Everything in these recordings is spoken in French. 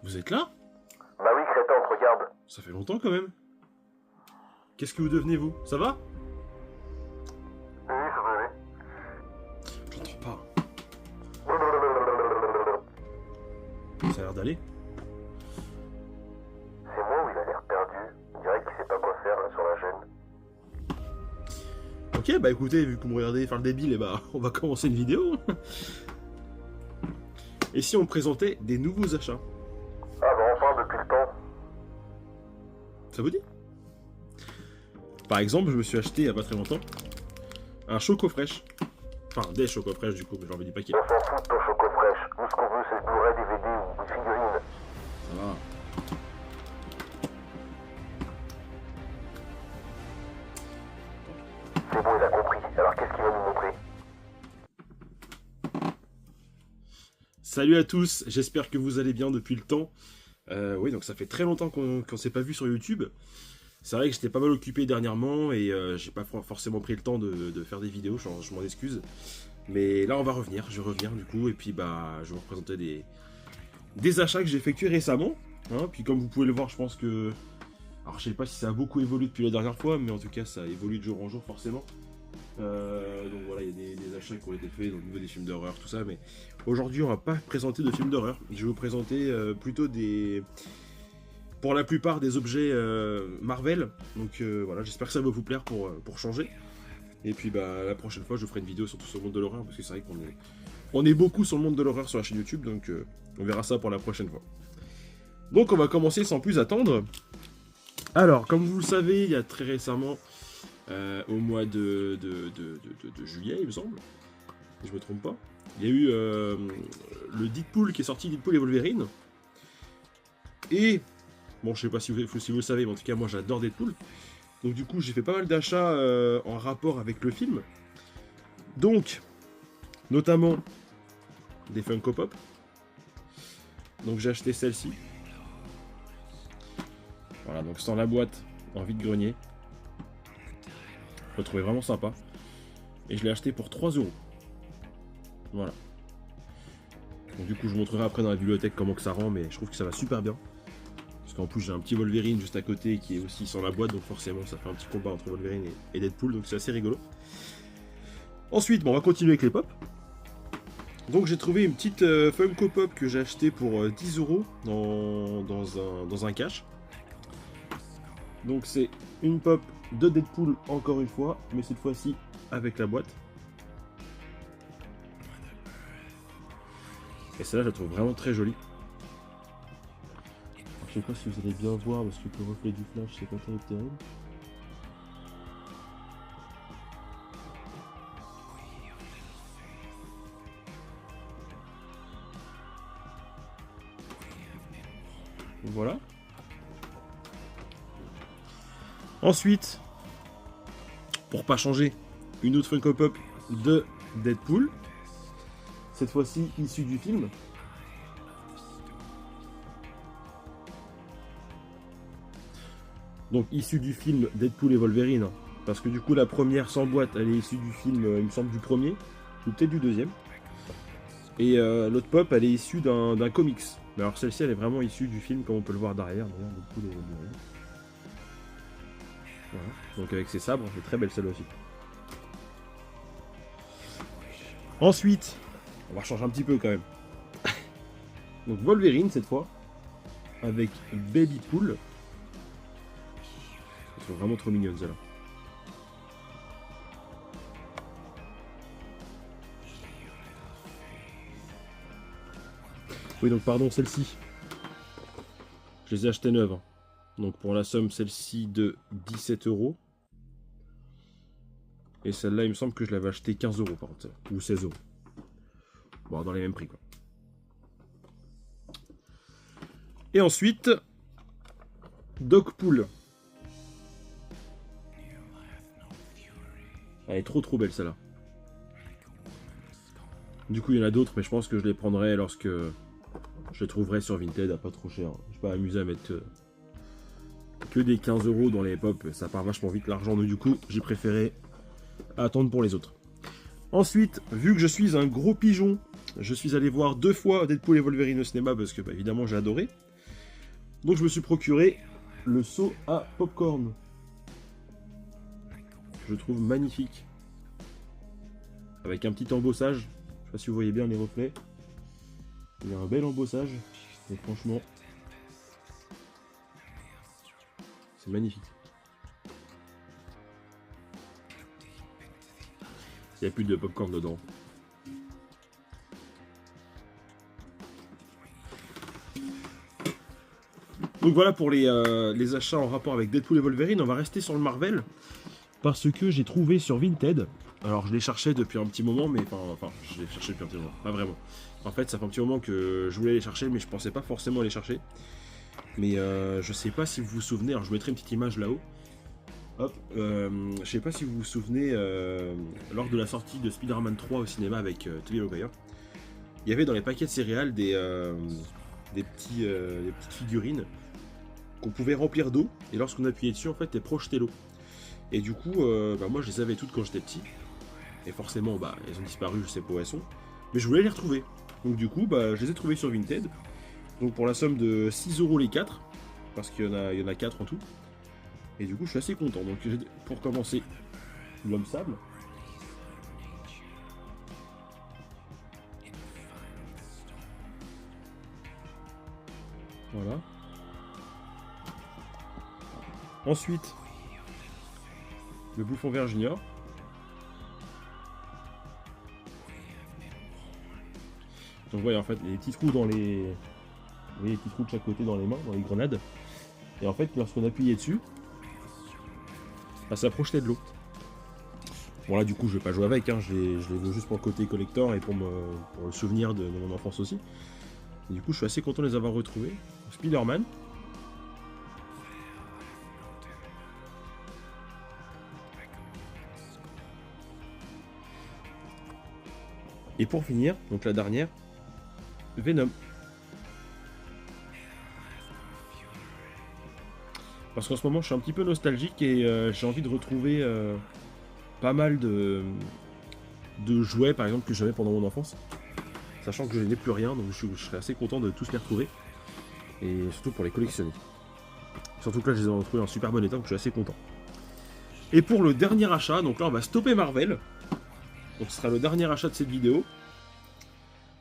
Vous êtes là? Bah oui, crétin, on te regarde. Ça fait longtemps quand même. Qu'est-ce que vous devenez, vous? Ça va? Oui, ça va aller. J'entends pas. Ça a l'air d'aller. C'est moi où il a l'air perdu. On dirait qu'il sait pas quoi faire là sur la chaîne. Ok, bah écoutez, vu que vous me regardez faire le débile, et bah on va commencer une vidéo. Et si on présentait des nouveaux achats? Ah bah enfin, depuis le temps. Ça vous dit? Par exemple, je me suis acheté il y a pas très longtemps un Choco Fresh. Enfin, des Choco Fresh du coup, mais j'en veux dire paquet. On s'en fout de ton choco fraîche. Nous, ce qu'on veut, c'est Blu-ray, DVD ou une figurine. Ça va. C'est bon, il a compris. Alors qu'est-ce qu'il va nous montrer? Salut à tous, j'espère que vous allez bien depuis le temps. Oui, donc ça fait très longtemps qu'on s'est pas vu sur YouTube. C'est vrai que j'étais pas mal occupé dernièrement et j'ai pas forcément pris le temps de faire des vidéos, je m'en excuse. Mais là on va revenir, je reviens du coup, et puis bah je vais vous présenter des achats que j'ai effectués récemment. Hein, puis comme vous pouvez le voir, je pense que... Alors je sais pas si ça a beaucoup évolué depuis la dernière fois, mais en tout cas ça évolue de jour en jour forcément. Donc voilà, il y a des achats qui ont été faits au niveau des films d'horreur, tout ça, mais aujourd'hui on va pas présenter de films d'horreur. Je vais vous présenter plutôt pour la plupart des objets Marvel. Donc voilà, j'espère que ça va vous plaire pour changer. Et puis bah la prochaine fois je ferai une vidéo surtout sur le monde de l'horreur, parce que c'est vrai qu'on est beaucoup sur le monde de l'horreur sur la chaîne YouTube, donc on verra ça pour la prochaine fois. Donc on va commencer sans plus attendre. Alors, comme vous le savez, il y a très récemment, au mois de juillet, il me semble, si je me trompe pas, il y a eu le Deadpool qui est sorti, Deadpool et Wolverine. Et, bon, je sais pas si vous le savez, mais en tout cas, moi j'adore Deadpool. Donc du coup, j'ai fait pas mal d'achats en rapport avec le film. Donc, notamment, des Funko Pop. Donc j'ai acheté celle-ci. Voilà, donc sans la boîte, en vide-grenier. Je l'ai trouvé vraiment sympa. Et je l'ai acheté pour 3 €. Voilà. Donc du coup, je vous montrerai après dans la bibliothèque comment que ça rend, mais je trouve que ça va super bien. Parce qu'en plus, j'ai un petit Wolverine juste à côté qui est aussi sans la boîte, donc forcément, ça fait un petit combat entre Wolverine et Deadpool, donc c'est assez rigolo. Ensuite, bon, on va continuer avec les pop. Donc j'ai trouvé une petite Funko Pop que j'ai acheté pour 10 € dans un cache. Donc c'est une pop de Deadpool encore une fois, mais cette fois-ci avec la boîte. Et celle-là, je la trouve vraiment très jolie. Alors, je sais pas si vous allez bien voir parce que le reflet du flash, c'est pas terrible. Voilà. Ensuite, pour pas changer, une autre Funko Pop de Deadpool. Cette fois-ci issue du film. Donc issue du film Deadpool et Wolverine. Hein, parce que du coup la première sans boîte, elle est issue du film, il me semble, du premier. Ou peut-être du deuxième. Et l'autre pop, elle est issue d'un comics. Mais alors celle-ci, elle est vraiment issue du film, comme on peut le voir derrière. D'ailleurs, Deadpool et Wolverine. Voilà. Donc avec ses sabres, c'est très belle celle aussi. Ensuite, on va changer un petit peu quand même. Donc Wolverine cette fois, avec Baby Pool. Elles sont vraiment trop mignonnes celles-là. Oui donc pardon, celle-ci. Je les ai achetées neuves. Hein. Donc pour la somme, celle-ci de 17 €. Et celle-là, il me semble que je l'avais acheté 15 € par contre. Ou 16 €. Bon, dans les mêmes prix quoi. Et ensuite, Dogpool. Elle est trop belle celle-là. Du coup, il y en a d'autres, mais je pense que je les prendrai lorsque je les trouverai sur Vinted à pas trop cher. Je suis pas amusé à mettre que des 15 € dans les pop, ça part vachement vite l'argent, donc du coup, j'ai préféré attendre pour les autres. Ensuite, vu que je suis un gros pigeon, je suis allé voir 2 fois Deadpool et Wolverine au cinéma parce que, bah, évidemment, j'ai adoré. Donc je me suis procuré le seau à popcorn. Je le trouve magnifique. Avec un petit embossage. Je sais pas si vous voyez bien les reflets. Il y a un bel embossage. Et franchement, c'est magnifique. Il n'y a plus de popcorn dedans. Donc voilà pour les achats en rapport avec Deadpool et Wolverine. On va rester sur le Marvel. Parce que j'ai trouvé sur Vinted. Alors je l'ai cherché depuis un petit moment, mais enfin je l'ai cherché depuis un petit moment. Pas vraiment. En fait ça fait un petit moment que je voulais les chercher, mais je pensais pas forcément les chercher. Mais je sais pas si vous vous souvenez, alors je vous mettrai une petite image là-haut. Hop, je sais pas si vous vous souvenez, lors de la sortie de Spider-Man 3 au cinéma avec Tobey Maguire, il y avait dans les paquets de céréales des petites figurines qu'on pouvait remplir d'eau, et lorsqu'on appuyait dessus, en fait, elles projetaient l'eau. Et du coup, moi je les avais toutes quand j'étais petit, et forcément, elles ont disparu, je sais pas où elles sont, mais je voulais les retrouver. Donc du coup, je les ai trouvées sur Vinted, donc pour la somme de 6€ les 4, parce qu'il y en a 4 en tout. Et du coup, je suis assez content. Donc, pour commencer, l'homme sable. Voilà. Ensuite, le bouffon vert junior. Donc, vous voyez, en fait, les petits trous dans les... Vous voyez, les petits trous de chaque côté dans les mains, dans les grenades. Et en fait, lorsqu'on appuyait dessus, ça projetait de l'eau. Bon là du coup je vais pas jouer avec, je les veux juste pour le côté collector et pour le souvenir de mon enfance aussi. Et du coup je suis assez content de les avoir retrouvés. Spider-Man. Et pour finir, donc la dernière, Venom. Parce qu'en ce moment je suis un petit peu nostalgique et j'ai envie de retrouver pas mal de jouets par exemple que j'avais pendant mon enfance. Sachant que je n'ai plus rien, donc je serais assez content de tous les retrouver. Et surtout pour les collectionner. Surtout que là je les ai retrouvés en super bon état, donc je suis assez content. Et pour le dernier achat, donc là on va stopper Marvel. Donc ce sera le dernier achat de cette vidéo.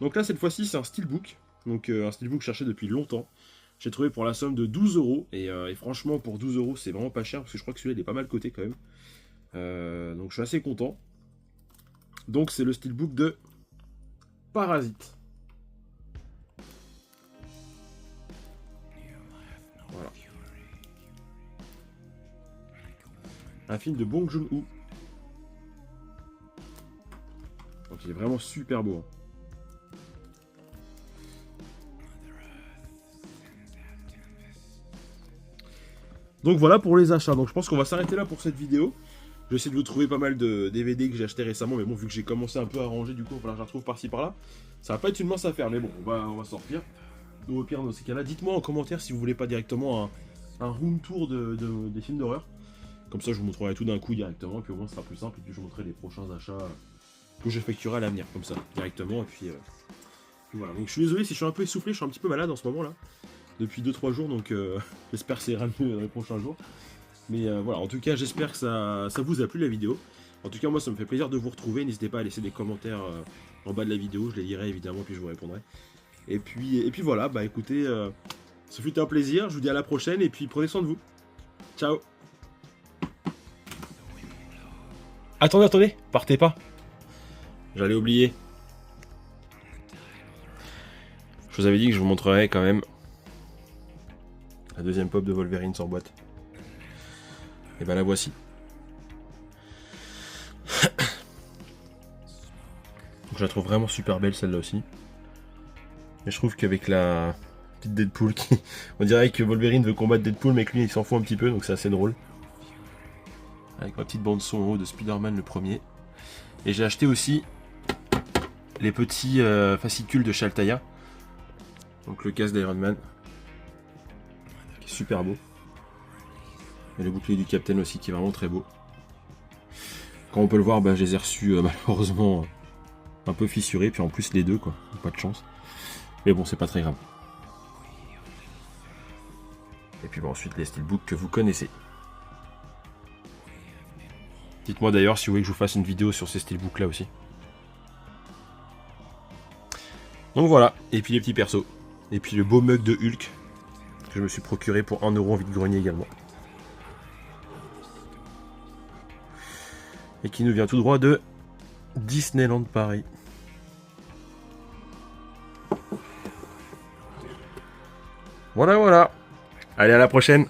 Donc là cette fois-ci c'est un steelbook. Donc un steelbook cherché depuis longtemps. J'ai trouvé pour la somme de 12€. Et franchement, pour 12€, c'est vraiment pas cher. Parce que je crois que celui-là, il est pas mal coté quand même. Donc je suis assez content. Donc c'est le steelbook de Parasite. Voilà. Un film de Bong Joon-ho. Donc il est vraiment super beau. Donc voilà pour les achats. Donc je pense qu'on va s'arrêter là pour cette vidéo. Je vais essayer de vous trouver pas mal de DVD que j'ai acheté récemment. Mais bon, vu que j'ai commencé un peu à ranger, du coup, il va falloir que je la retrouve par-ci par-là. Ça va pas être une mince affaire, mais bon, on va sortir. Donc au pire, dans ces cas-là, dites-moi en commentaire si vous voulez pas directement un room tour des films d'horreur. Comme ça, je vous montrerai tout d'un coup directement. Et puis au moins, ce sera plus simple. Et puis je vous montrerai les prochains achats que j'effectuerai à l'avenir. Comme ça, directement. Et puis voilà. Donc je suis désolé si je suis un peu essoufflé. Je suis un petit peu malade en ce moment là. Depuis 2-3 jours, donc j'espère que ça ira mieux dans les prochains jours. Mais voilà, en tout cas, j'espère que ça vous a plu la vidéo. En tout cas, moi, ça me fait plaisir de vous retrouver. N'hésitez pas à laisser des commentaires en bas de la vidéo. Je les lirai évidemment, puis je vous répondrai. Et puis voilà, écoutez, ce fut un plaisir. Je vous dis à la prochaine, et puis prenez soin de vous. Ciao. Attendez, partez pas. J'allais oublier. Je vous avais dit que je vous montrerais quand même la deuxième pop de Wolverine sans boîte. Et la voici. Donc, je la trouve vraiment super belle celle-là aussi. Et je trouve qu'avec la petite Deadpool, on dirait que Wolverine veut combattre Deadpool, mais que lui il s'en fout un petit peu, donc c'est assez drôle. Avec ma petite bande son en haut de Spider-Man le premier. Et j'ai acheté aussi les petits fascicules de chez Altaïa. Donc le casque d'Iron Man. Qui est super beau. Et le bouclier du Captain aussi qui est vraiment très beau. Quand on peut le voir, je les ai reçus malheureusement un peu fissurés. Puis en plus les deux quoi, pas de chance. Mais bon, c'est pas très grave. Et puis bon, ensuite les steelbooks que vous connaissez. Dites-moi d'ailleurs si vous voulez que je vous fasse une vidéo sur ces steelbooks là aussi. Donc voilà, et puis les petits persos. Et puis le beau mug de Hulk que je me suis procuré pour 1 € en vide-grenier également. Et qui nous vient tout droit de Disneyland Paris. Voilà, voilà. Allez, à la prochaine.